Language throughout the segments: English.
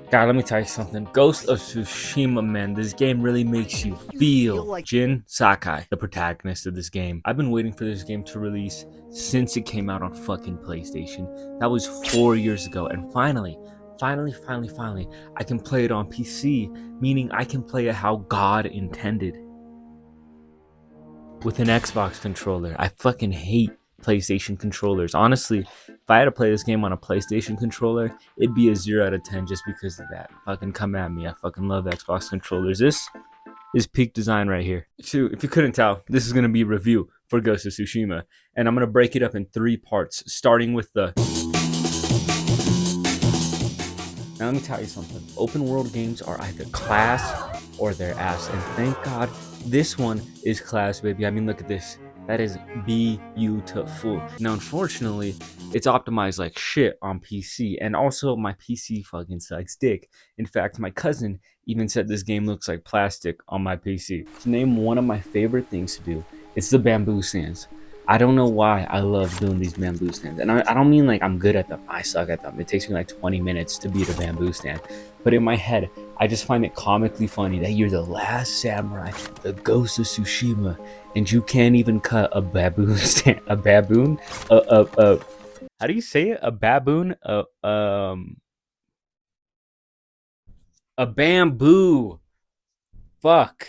God, let me tell you something. Ghost of Tsushima, man, this game really makes you feel. Jin Sakai, the protagonist of this game. I've been waiting for this game to release since it came out on fucking PlayStation. That was 4 years ago, and finally, I can play it on PC, meaning I can play it how God intended. With an Xbox controller. I fucking hate PlayStation controllers. Honestly, if I had to play this game on a PlayStation controller, it'd be a 0 out of 10 just because of that. Fucking come at me. I fucking love Xbox controllers. This is peak design right here. So, if you couldn't tell, this is going to be a review for Ghost of Tsushima. And I'm going to break it up in 3 parts, starting with the... Now let me tell you something. Open world games are either class or they're ass. And thank God this one is class, baby. I mean, look at this. That is beautiful. Now, unfortunately, it's optimized like shit on PC. And also, my PC fucking sucks dick. In fact, my cousin even said this game looks like plastic on my PC. To name one of my favorite things to do, it's the bamboo stands. I don't know why I love doing these bamboo stands. And I don't mean like I'm good at them. I suck at them. It takes me like 20 minutes to beat a bamboo stand. But in my head, I just find it comically funny that you're the last samurai, the ghost of Tsushima, and you can't even cut a baboon stand. A baboon? How do you say it? A baboon? A bamboo. Fuck.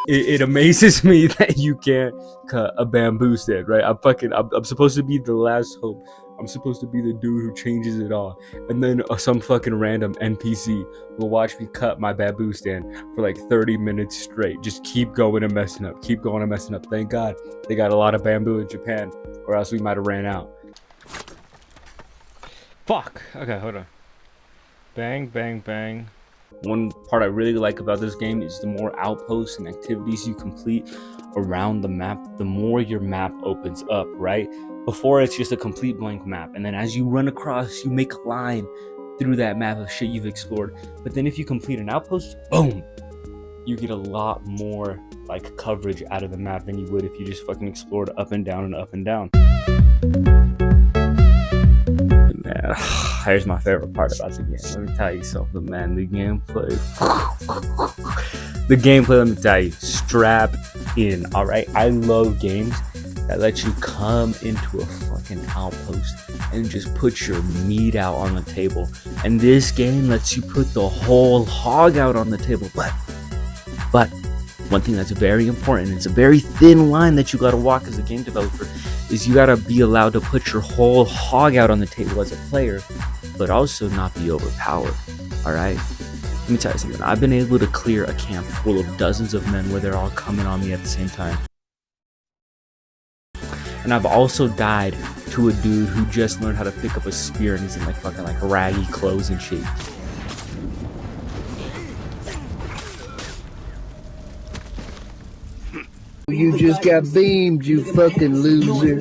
It amazes me that you can't cut a bamboo stand, right? I'm supposed to be the last hope. I'm supposed to be the dude who changes it all. And then some fucking random NPC will watch me cut my bamboo stand for like 30 minutes straight. Just keep going and messing up. Keep going and messing up. Thank God they got a lot of bamboo in Japan, or else we might have ran out. Fuck. Okay, hold on. Bang, bang, bang. One part I really like about this game is the more outposts and activities you complete around the map, the more your map opens up, right? Before, it's just a complete blank map, and then as you run across, you make a line through that map of shit you've explored. But then if you complete an outpost, boom, you get a lot more like coverage out of the map than you would if you just fucking explored up and down and up and down. Man, here's my favorite part about the game. Let me tell you something, man. The gameplay, let me tell you, strap in. All right, I love games that let you come into a fucking outpost and just put your meat out on the table. And this game lets you put the whole hog out on the table. But one thing that's very important, it's a very thin line that you gotta walk as a game developer, is you gotta be allowed to put your whole hog out on the table as a player, but also not be overpowered. Alright? Let me tell you something. I've been able to clear a camp full of dozens of men where they're all coming on me at the same time. And I've also died to a dude who just learned how to pick up a spear and he's in like fucking like raggy clothes and shit. You just got beamed, you fucking loser.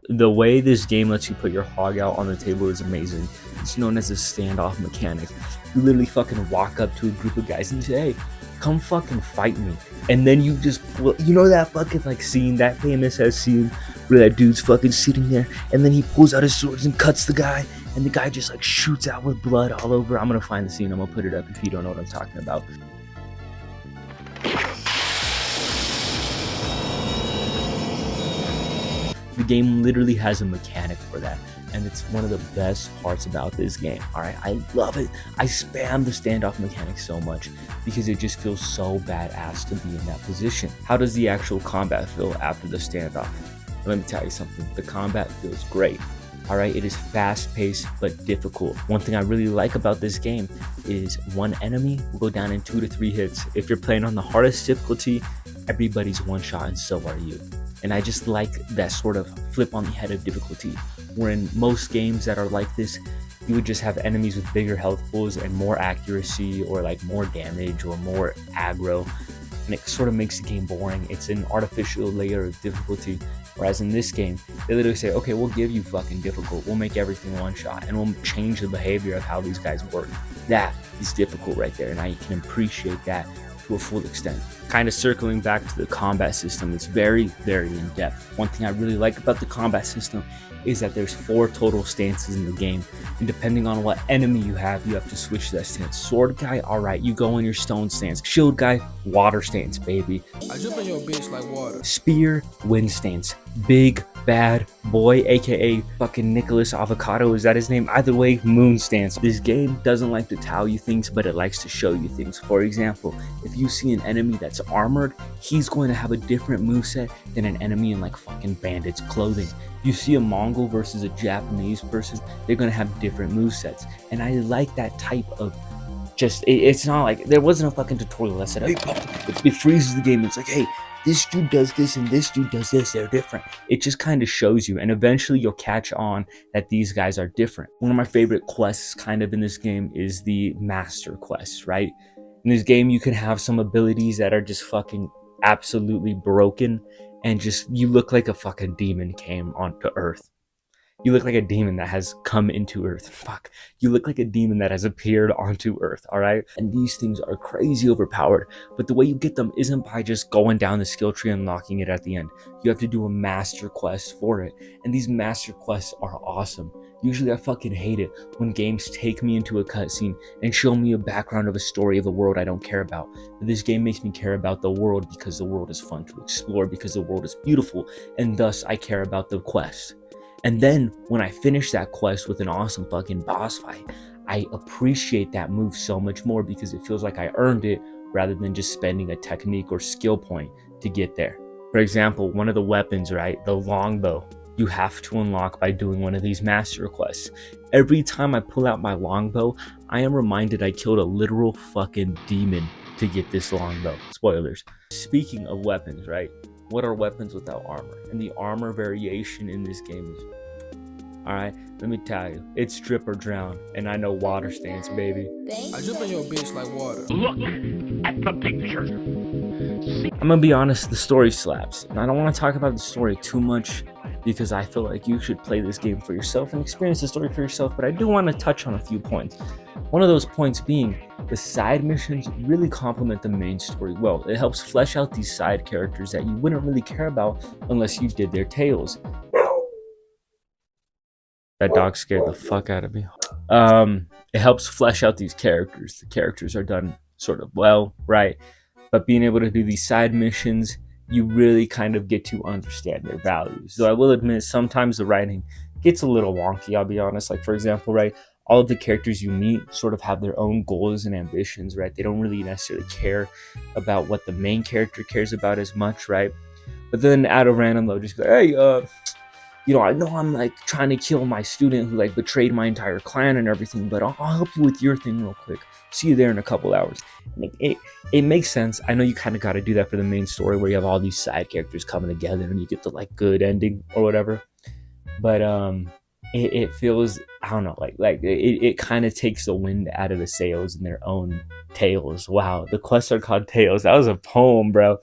The way this game lets you put your hog out on the table is amazing. It's known as a standoff mechanic. You literally fucking walk up to a group of guys and you say, hey, come fucking fight me. And then you just, you know that fucking like scene, that famous ass scene where that dude's fucking sitting there and then he pulls out his swords and cuts the guy and the guy just like shoots out with blood all over. I'm gonna find the scene, I'm gonna put it up if you don't know what I'm talking about. The game literally has a mechanic for that, and it's one of the best parts about this game. Alright, I love it. I spam the standoff mechanic so much because it just feels so badass to be in that position. How does the actual combat feel after the standoff? Let me tell you something. The combat feels great. Alright, it is fast-paced but difficult. One thing I really like about this game is one enemy will go down in 2 to 3 hits. If you're playing on the hardest difficulty, everybody's one shot and so are you. And I just like that sort of flip on the head of difficulty, where in most games that are like this, you would just have enemies with bigger health pools and more accuracy or like more damage or more aggro, and it sort of makes the game boring. It's an artificial layer of difficulty, whereas in this game, they literally say, okay, we'll give you fucking difficult, we'll make everything one shot, and we'll change the behavior of how these guys work. That is difficult right there, and I can appreciate that to a full extent. Kind of circling back to the combat system, it's very, very in depth. One thing I really like about the combat system is that there's 4 total stances in the game, and depending on what enemy you have to switch that stance. Sword guy, alright, you go in your stone stance. Shield guy, water stance, baby. I jump in your bitch like water. Spear, wind stance. Big bad boy, aka fucking Nicholas Avocado, is that his name? Either way, moon stance. This game doesn't like to tell you things, but it likes to show you things. For example, if you see an enemy that's armored, he's going to have a different moveset than an enemy in like fucking bandits clothing. You see a Mongol versus a Japanese person, they're gonna have different movesets. And I like that type of just, it's not like, there wasn't a fucking tutorial that said, hey, it freezes the game. It's like, hey, this dude does this and this dude does this, they're different. It just kind of shows you, and eventually you'll catch on that these guys are different. One of my favorite quests kind of in this game is the master quest, right? In this game, you can have some abilities that are just fucking absolutely broken, and just, you look like a fucking demon came onto Earth. You look like a demon that has come into Earth. Fuck. You look like a demon that has appeared onto Earth, alright? And these things are crazy overpowered, but the way you get them isn't by just going down the skill tree and unlocking it at the end. You have to do a master quest for it, and these master quests are awesome. Usually I fucking hate it when games take me into a cutscene and show me a background of a story of a world I don't care about. But this game makes me care about the world because the world is fun to explore, because the world is beautiful, and thus I care about the quest. And then when I finish that quest with an awesome fucking boss fight, I appreciate that move so much more because it feels like I earned it rather than just spending a technique or skill point to get there. For example, one of the weapons, right, the longbow, you have to unlock by doing one of these master quests. Every time I pull out my longbow, I am reminded I killed a literal fucking demon to get this longbow. Spoilers. Speaking of weapons, right? What are weapons without armor? And the armor variation in this game is, alright, let me tell you, it's drip or drown, and I know water stance, baby. I jump in your bitch like water. Look at the picture. I'm gonna be honest, the story slaps. And I don't want to talk about the story too much because I feel like you should play this game for yourself and experience the story for yourself, but I do want to touch on a few points. One of those points being, the side missions really complement the main story well. It helps flesh out these side characters that you wouldn't really care about unless you did their tales. That dog scared the fuck out of me. It helps flesh out these characters. The characters are done sort of well, right? But being able to do these side missions, you really kind of get to understand their values. So I will admit, sometimes the writing gets a little wonky, I'll be honest. Like, for example, right, all of the characters you meet sort of have their own goals and ambitions, right? They don't really necessarily care about what the main character cares about as much, right? But then out of random, they'll just be like, hey, you know I'm like trying to kill my student who like betrayed my entire clan and everything, but I'll help you with your thing real quick. See you there in a couple hours. It makes sense. I know you kind of got to do that for the main story where you have all these side characters coming together and you get the like good ending or whatever. But it feels, I don't know, like it kind of takes the wind out of the sails in their own tales. Wow, the quests are called tales. That was a poem, bro.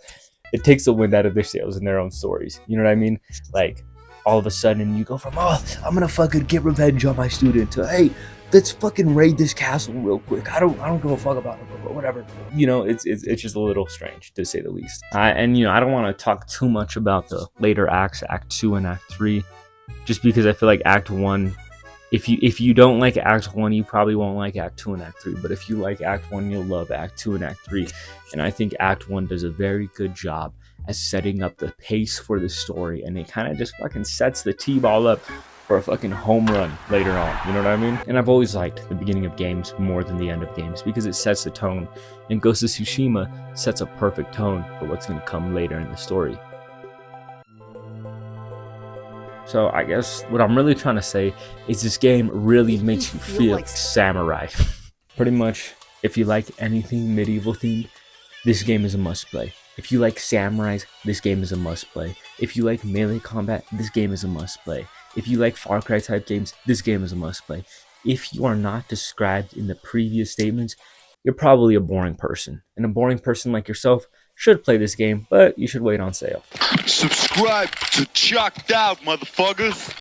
It takes the wind out of their sails in their own stories. You know what I mean? Like, all of a sudden you go from, oh, I'm gonna fucking get revenge on my student, to, hey, let's fucking raid this castle real quick. I don't give a fuck about it, but whatever. You know, it's just a little strange, to say the least. And you know, I don't want to talk too much about the later acts, Act 2 and Act 3, just because I feel like Act 1, if you don't like Act 1, you probably won't like Act 2 and Act 3. But if you like Act 1, you'll love Act 2 and Act 3. And I think Act 1 does a very good job at setting up the pace for the story, and it kind of just fucking sets the T-ball up for a fucking home run later on, you know what I mean? And I've always liked the beginning of games more than the end of games because it sets the tone, and Ghost of Tsushima sets a perfect tone for what's going to come later in the story. So I guess what I'm really trying to say is this game really makes you feel like samurai. Pretty much, if you like anything medieval themed, this game is a must play. If you like samurais, this game is a must play. If you like melee combat, this game is a must play. If you like Far Cry type games, this game is a must play. If you are not described in the previous statements, you're probably a boring person. And a boring person like yourself should play this game, but you should wait on sale. Subscribe to Chucked Out, motherfuckers!